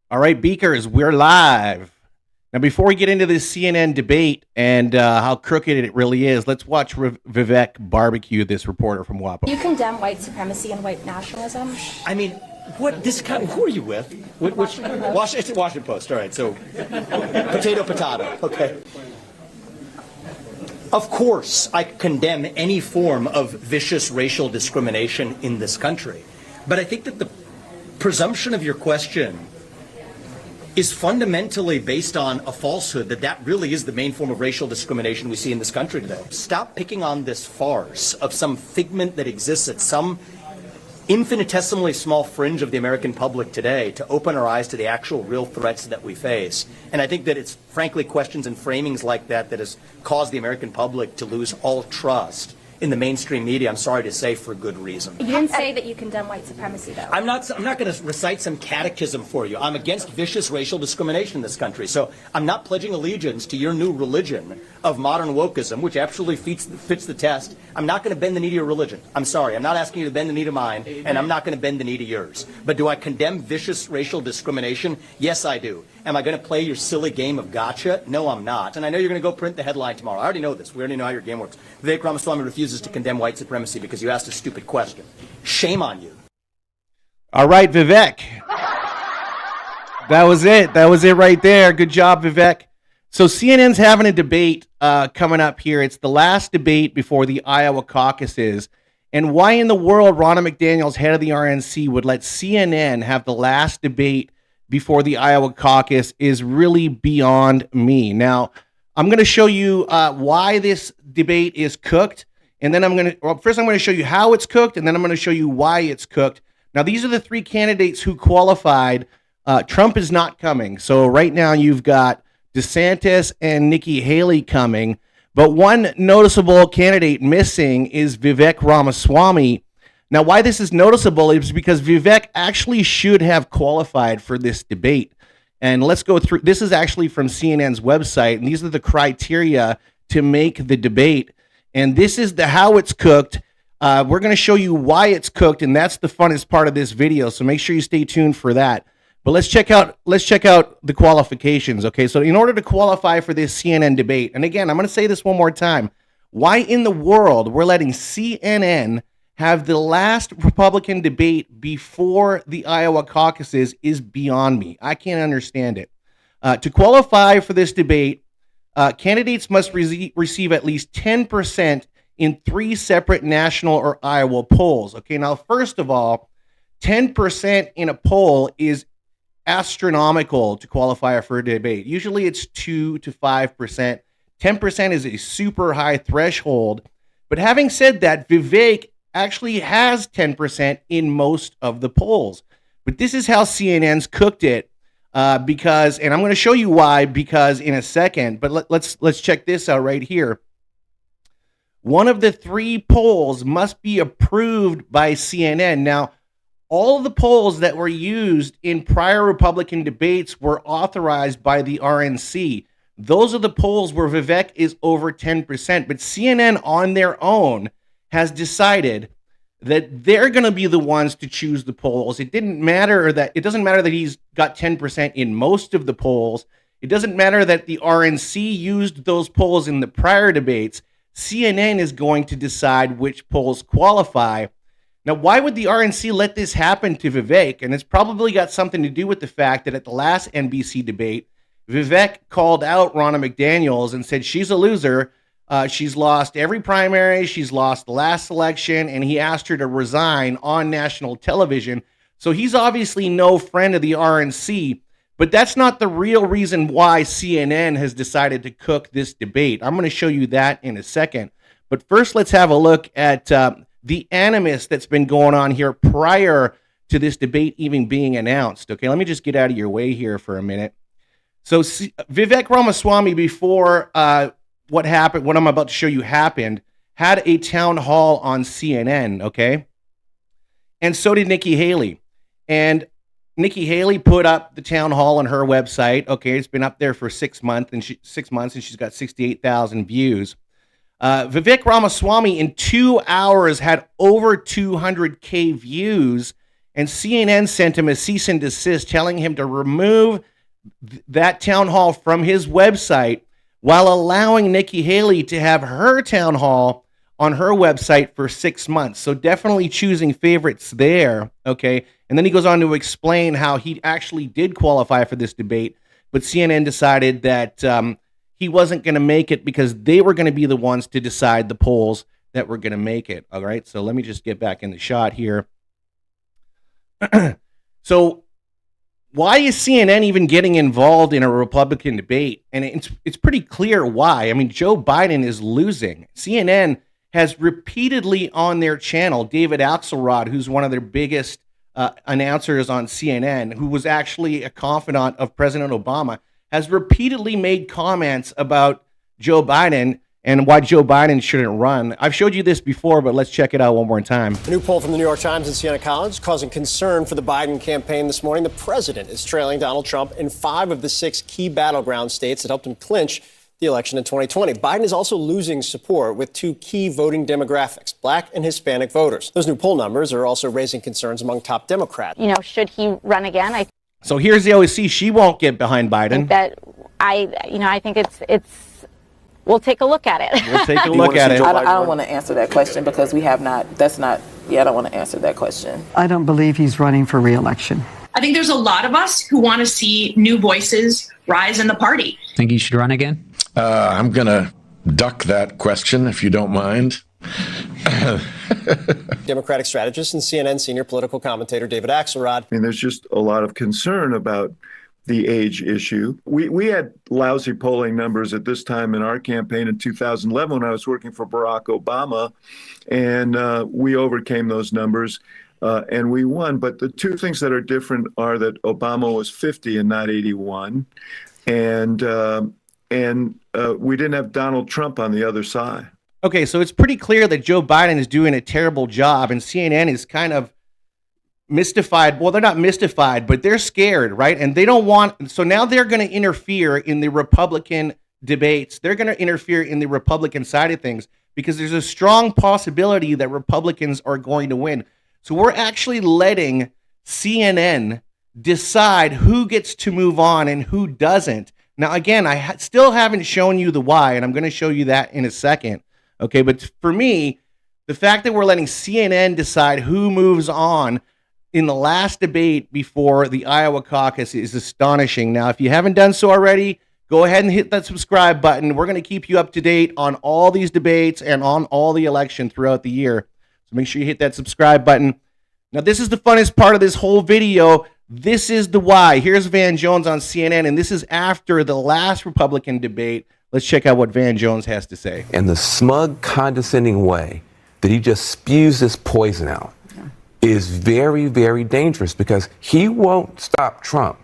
All right, Beakers, we're live. Now, before we get into this CNN debate and how crooked it really is, let's watch Vivek barbecue this reporter from WAPO. You condemn white supremacy and white nationalism? I mean, what this guy? Who are you with? It's Washington Post. All right, so potato. Okay. Of course, I condemn any form of vicious racial discrimination in this country, but I think that the presumption of your question is fundamentally based on a falsehood that really is the main form of racial discrimination we see in this country today. Stop picking on this farce of some figment that exists at some infinitesimally small fringe of the American public today to open our eyes to the actual real threats that we face. And I think that it's frankly questions and framings like that that has caused the American public to lose all trust in the mainstream media, I'm sorry to say, for good reason. You didn't say that you condemn white supremacy, though. I'm not going to recite some catechism for you. I'm against vicious racial discrimination in this country. So I'm not pledging allegiance to your new religion of modern wokeism, which actually fits the test. I'm not going to bend the knee to your religion. I'm sorry. I'm not asking you to bend the knee to mine, and I'm not going to bend the knee to yours. But do I condemn vicious racial discrimination? Yes, I do. Am I going to play your silly game of gotcha? No, I'm not. And I know you're going to go print the headline tomorrow. I already know this. We already know how your game works. Vivek Ramaswamy refuses to condemn white supremacy because you asked a stupid question. Shame on you. All right, Vivek. That was it. That was it right there. Good job, Vivek. So CNN's having a debate coming up here. It's the last debate before the Iowa caucuses. And why in the world Ronna McDaniels, head of the RNC, would let CNN have the last debate before the Iowa caucus is really beyond me. Now, I'm going to show you why this debate is cooked. And then first I'm going to show you how it's cooked, and then I'm going to show you why it's cooked. Now, these are the three candidates who qualified. Trump is not coming. So right now you've got DeSantis and Nikki Haley coming. But one noticeable candidate missing is Vivek Ramaswamy. Now, why this is noticeable is because Vivek actually should have qualified for this debate. And let's go through. This is actually from CNN's website, and these are the criteria to make the debate. And this is how it's cooked. We're going to show you why it's cooked, and that's the funnest part of this video. So make sure you stay tuned for that. But let's check out the qualifications. Okay, so in order to qualify for this CNN debate, and again, I'm going to say this one more time: why in the world we're letting CNN have the last Republican debate before the Iowa caucuses is beyond me. I can't understand it. To qualify for this debate, candidates must receive at least 10% in 3 separate national or Iowa polls. Okay, now, first of all, 10% in a poll is astronomical to qualify for a debate. Usually it's 2 to 5%. 10% is a super high threshold. But having said that, Vivek actually has 10% in most of the polls. But this is how CNN's cooked it because, and I'm going to show you why, because in a second, but let's check this out right here. One of the 3 polls must be approved by CNN. Now, all of the polls that were used in prior Republican debates were authorized by the RNC. Those are the polls where Vivek is over 10%, but CNN on their own has decided that they're going to be the ones to choose the polls. It doesn't matter that he's got 10% in most of the polls. It doesn't matter that the RNC used those polls in the prior debates. CNN is going to decide which polls qualify. Now, why would the RNC let this happen to Vivek? And it's probably got something to do with the fact that at the last NBC debate, Vivek called out Ronna McDaniels and said she's a loser. She's lost every primary. She's lost the last election, and he asked her to resign on national television. So he's obviously no friend of the RNC, but that's not the real reason why CNN has decided to cook this debate. I'm going to show you that in a second. But first, let's have a look at the animus that's been going on here prior to this debate even being announced. Okay, let me just get out of your way here for a minute. So Vivek Ramaswamy, before what I'm about to show you happened, had a town hall on CNN, okay? And so did Nikki Haley. And Nikki Haley put up the town hall on her website. Okay, it's been up there for 6 months, and she's got 68,000 views. Vivek Ramaswamy in 2 hours had over 200K views, And CNN sent him a cease and desist telling him to remove that town hall from his website while allowing Nikki Haley to have her town hall on her website for 6 months. So definitely choosing favorites there, okay? And then he goes on to explain how he actually did qualify for this debate, but CNN decided that he wasn't going to make it because they were going to be the ones to decide the polls that were going to make it, all right? So let me just get back in the shot here. So why is CNN even getting involved in a Republican debate? And it's pretty clear why. I mean, Joe Biden is losing. CNN has repeatedly on their channel, David Axelrod, who's one of their biggest announcers on CNN, who was actually a confidant of President Obama, has repeatedly made comments about Joe Biden and why Joe Biden shouldn't run. I've showed you this before, but let's check it out one more time. A new poll from the New York Times and Siena College causing concern for the Biden campaign this morning. The president is trailing Donald Trump in 5 of the 6 key battleground states that helped him clinch the election in 2020. Biden is also losing support with 2 key voting demographics, Black and Hispanic voters. Those new poll numbers are also raising concerns among top Democrats. You know, should he run again? So here's the OSC. She won't get behind Biden. I think it's. We'll take a look at it. We'll take a look at it. I don't want to answer that question because we have not. I don't want to answer that question. I don't believe he's running for re-election. I think there's a lot of us who want to see new voices rise in the party. Think he should run again? I'm going to duck that question, if you don't mind. Democratic strategist and CNN senior political commentator David Axelrod. I mean, there's just a lot of concern about the age issue. We had lousy polling numbers at this time in our campaign in 2011 when I was working for Barack Obama, and we overcame those numbers and we won. But the 2 things that are different are that Obama was 50 and not 81, and we didn't have Donald Trump on the other side. Okay, so it's pretty clear that Joe Biden is doing a terrible job, and CNN is kind of mystified. Well, they're not mystified, but they're scared, right? And they don't want, so now they're going to interfere in the Republican debates. They're going to interfere in the Republican side of things because there's a strong possibility that Republicans are going to win. So we're actually letting CNN decide who gets to move on and who doesn't. Now, again, I still haven't shown you the why, and I'm going to show you that in a second. Okay, but for me, the fact that we're letting CNN decide who moves on in the last debate before the Iowa caucus is astonishing. Now, if you haven't done so already, go ahead and hit that subscribe button. We're going to keep you up to date on all these debates and on all the election throughout the year. So make sure you hit that subscribe button. Now, this is the funnest part of this whole video. This is the why. Here's Van Jones on CNN, and this is after the last Republican debate. Let's check out what Van Jones has to say. And the smug, condescending way that he just spews this poison out is very, very dangerous because he won't stop Trump,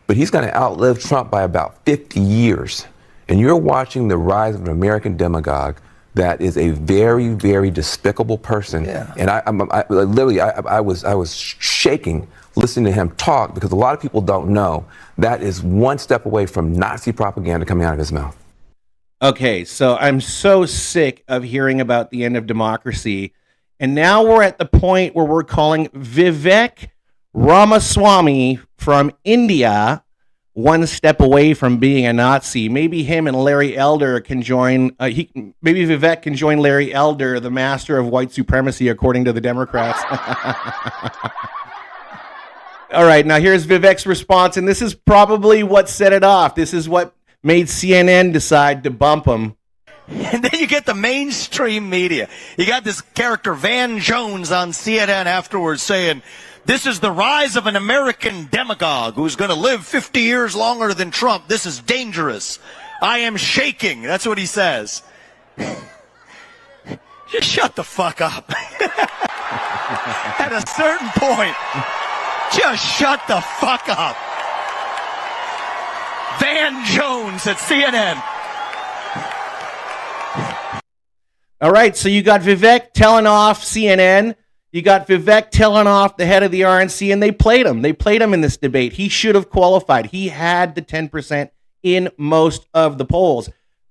but he's going to outlive Trump by about 50 years. And you're watching the rise of an American demagogue that is a very, very despicable person. Yeah. And I was shaking listening to him talk because a lot of people don't know that is one step away from Nazi propaganda coming out of his mouth. Okay, so I'm so sick of hearing about the end of democracy. And now we're at the point where we're calling Vivek Ramaswamy from India one step away from being a Nazi. Maybe him and Larry Elder can join. Maybe Vivek can join Larry Elder, the master of white supremacy, according to the Democrats. All right, now here's Vivek's response, and this is probably what set it off. This is what made CNN decide to bump him. And then you get the mainstream media. You got this character, Van Jones, on CNN afterwards saying, this is the rise of an American demagogue who's going to live 50 years longer than Trump. This is dangerous. I am shaking. That's what he says. Just shut the fuck up. At a certain point, just shut the fuck up. Van Jones at CNN. All right, so you got Vivek telling off CNN. You got Vivek telling off the head of the RNC, and they played him. They played him in this debate. He should have qualified. He had the 10% in most of the polls.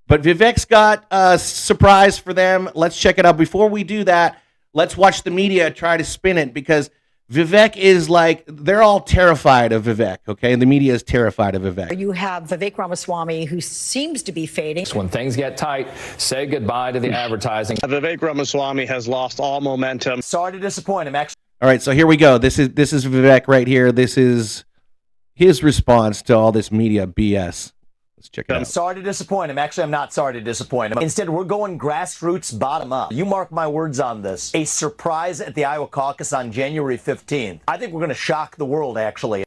But Vivek's got a surprise for them. Let's check it out. Before we do that, let's watch the media try to spin it, because Vivek is like, they're all terrified of Vivek, okay? And the media is terrified of Vivek. You have Vivek Ramaswamy, who seems to be fading. When things get tight, say goodbye to the advertising. Vivek Ramaswamy has lost all momentum. Sorry to disappoint him. Actually, all right, so here we go. This is Vivek right here. This is his response to all this media BS. Let's check it out. I'm sorry to disappoint him. Actually, I'm not sorry to disappoint him. Instead, we're going grassroots, bottom up. You mark my words on this. A surprise at the Iowa caucus on January 15th. I think we're going to shock the world, actually.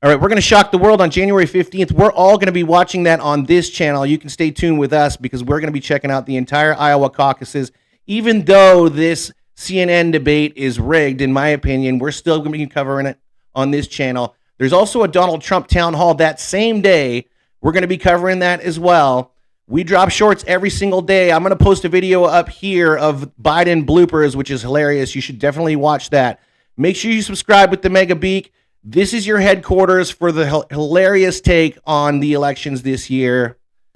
All right, we're going to shock the world on January 15th. We're all going to be watching that on this channel. You can stay tuned with us because we're going to be checking out the entire Iowa caucuses. Even though this CNN debate is rigged, in my opinion, we're still going to be covering it on this channel. There's also a Donald Trump town hall that same day. We're going to be covering that as well. We drop shorts every single day. I'm going to post a video up here of Biden bloopers, which is hilarious. You should definitely watch that. Make sure you subscribe with the Mega Beak. This is your headquarters for the hilarious take on the elections this year.